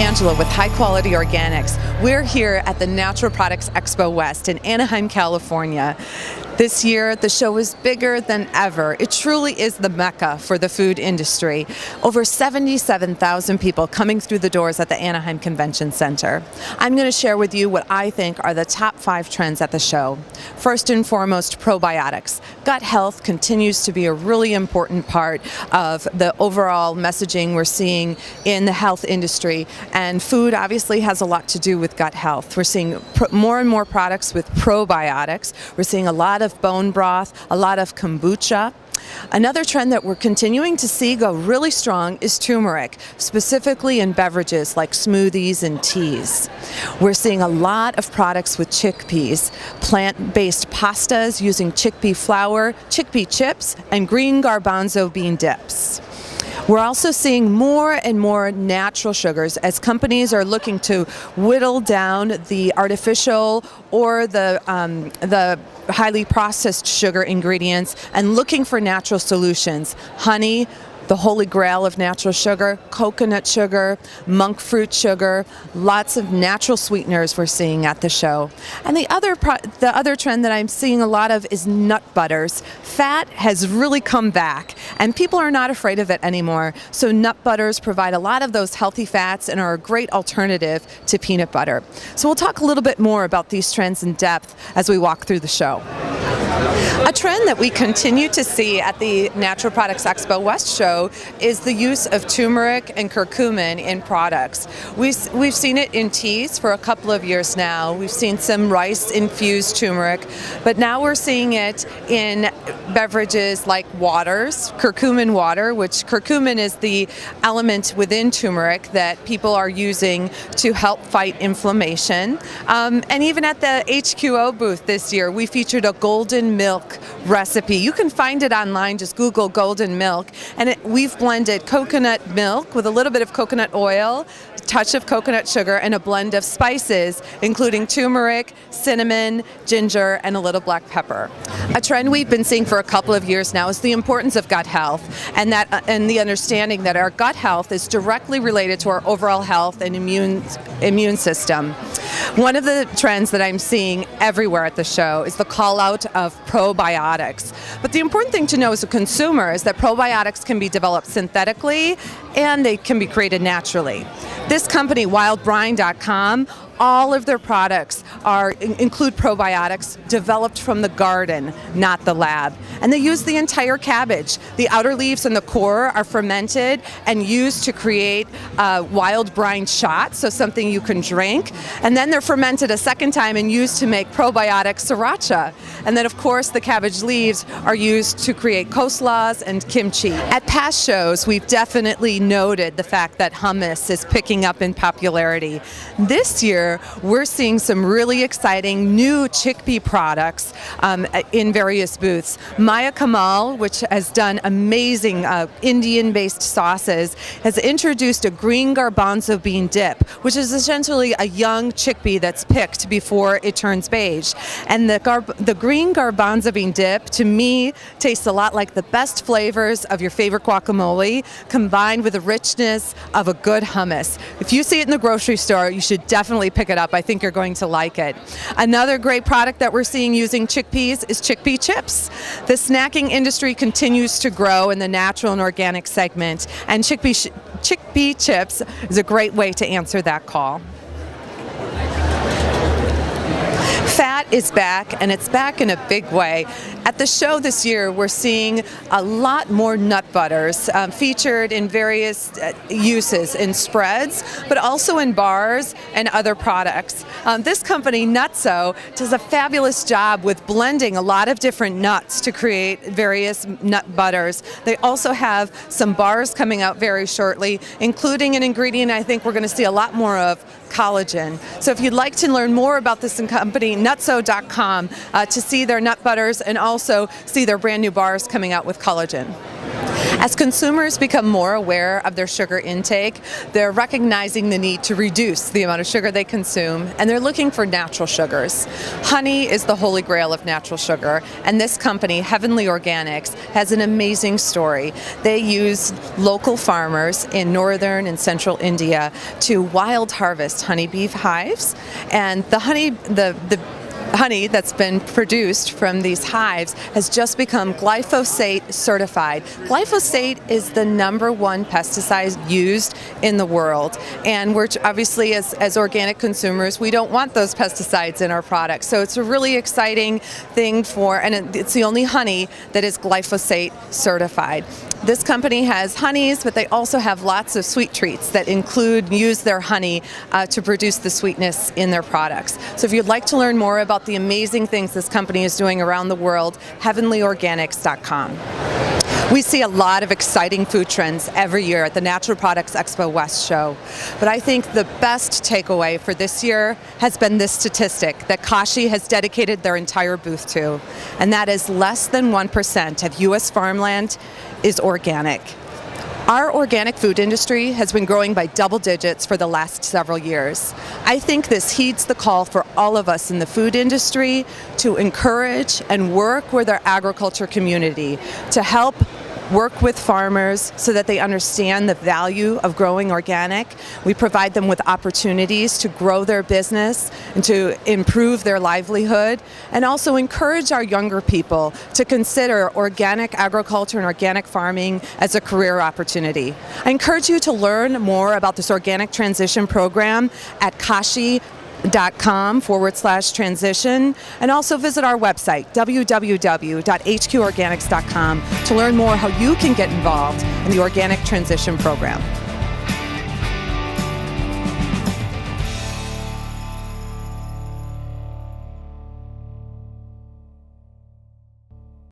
Angela with High Quality Organics. We're here at the Natural Products Expo West in Anaheim, California. This year, the show is bigger than ever. It truly is the mecca for the food industry. Over 77,000 people coming through the doors at the Anaheim Convention Center. I'm going to share with you what I think are the top 5 trends at the show. First and foremost, probiotics. Gut health continues to be a really important part of the overall messaging we're seeing in the health industry, and food obviously has a lot to do with gut health. We're seeing more and more products with probiotics. We're seeing a lot of bone broth, a lot of kombucha. Another trend that we're continuing to see go really strong is turmeric, specifically in beverages like smoothies and teas. We're seeing a lot of products with chickpeas, plant-based pastas using chickpea flour, chickpea chips, and green garbanzo bean dips. We're also seeing more and more natural sugars as companies are looking to whittle down the artificial or the highly processed sugar ingredients and looking for natural solutions. Honey, the holy grail of natural sugar, coconut sugar, monk fruit sugar, lots of natural sweeteners we're seeing at the show. And the other trend that I'm seeing a lot of is nut butters. Fat has really come back, and people are not afraid of it anymore. So nut butters provide a lot of those healthy fats and are a great alternative to peanut butter. So we'll talk a little bit more about these trends in depth as we walk through the show. A trend that we continue to see at the Natural Products Expo West show is the use of turmeric and curcumin in products. We've seen it in teas for a couple of years now. We've seen some rice-infused turmeric, but now we're seeing it in beverages like waters, curcumin water, which curcumin is the element within turmeric that people are using to help fight inflammation. And even at the HQO booth this year, we featured a golden milk recipe. You can find it online, just Google golden milk, and we've blended coconut milk with a little bit of coconut oil, a touch of coconut sugar, and a blend of spices, including turmeric, cinnamon, ginger, and a little black pepper. A trend we've been seeing for a couple of years now is the importance of gut health, and the understanding that our gut health is directly related to our overall health and immune system. One of the trends that I'm seeing everywhere at the show is the call out of probiotics. But the important thing to know as a consumer is that probiotics can be developed synthetically and they can be created naturally. This company, wildbrine.com, all of their products include probiotics developed from the garden, not the lab. And they use the entire cabbage. The outer leaves and the core are fermented and used to create wild brine shots, so something you can drink. And then they're fermented a second time and used to make probiotic sriracha. And then, of course, the cabbage leaves are used to create coleslaws and kimchi. At past shows, we've definitely noted the fact that hummus is picking up in popularity. This year, we're seeing some really exciting new chickpea products in various booths. Maya Kamal, which has done amazing Indian-based sauces, has introduced a green garbanzo bean dip, which is essentially a young chickpea that's picked before it turns beige. And the green garbanzo bean dip, to me, tastes a lot like the best flavors of your favorite guacamole, combined with the richness of a good hummus. If you see it in the grocery store, you should definitely pick it up. I think you're going to like it. Another great product that we're seeing using chickpeas is chickpea chips. The snacking industry continues to grow in the natural and organic segment, and chickpea chips is a great way to answer that call. Fat is back, and it's back in a big way. At the show this year, we're seeing a lot more nut butters featured in various uses, in spreads, but also in bars and other products. This company, Nutso, does a fabulous job with blending a lot of different nuts to create various nut butters. They also have some bars coming out very shortly, including an ingredient I think we're going to see a lot more of, collagen. So if you'd like to learn more about this company, nutso.com, to see their nut butters and also see their brand new bars coming out with collagen. As consumers become more aware of their sugar intake, they're recognizing the need to reduce the amount of sugar they consume, and they're looking for natural sugars. Honey is the holy grail of natural sugar, and this company, Heavenly Organics, has an amazing story. They use local farmers in northern and central India to wild harvest honeybee hives, and the honey that's been produced from these hives has just become glyphosate certified. Glyphosate is the #1 pesticide used in the world, and we're obviously, as organic consumers, we don't want those pesticides in our products. So it's a really exciting thing and it's the only honey that is glyphosate certified. This company has honeys, but they also have lots of sweet treats that use their honey to produce the sweetness in their products. So if you'd like to learn more about the amazing things this company is doing around the world, heavenlyorganics.com. We see a lot of exciting food trends every year at the Natural Products Expo West show. But I think the best takeaway for this year has been this statistic that Kashi has dedicated their entire booth to, and that is less than 1% of U.S. farmland is organic. Our organic food industry has been growing by double digits for the last several years. I think this heeds the call for all of us in the food industry to encourage and work with our agriculture community to help work with farmers so that they understand the value of growing organic. We provide them with opportunities to grow their business and to improve their livelihood, and also encourage our younger people to consider organic agriculture and organic farming as a career opportunity. I encourage you to learn more about this organic transition program at kashi.com/transition, and also visit our website www.hqorganics.com to learn more how you can get involved in the organic transition program.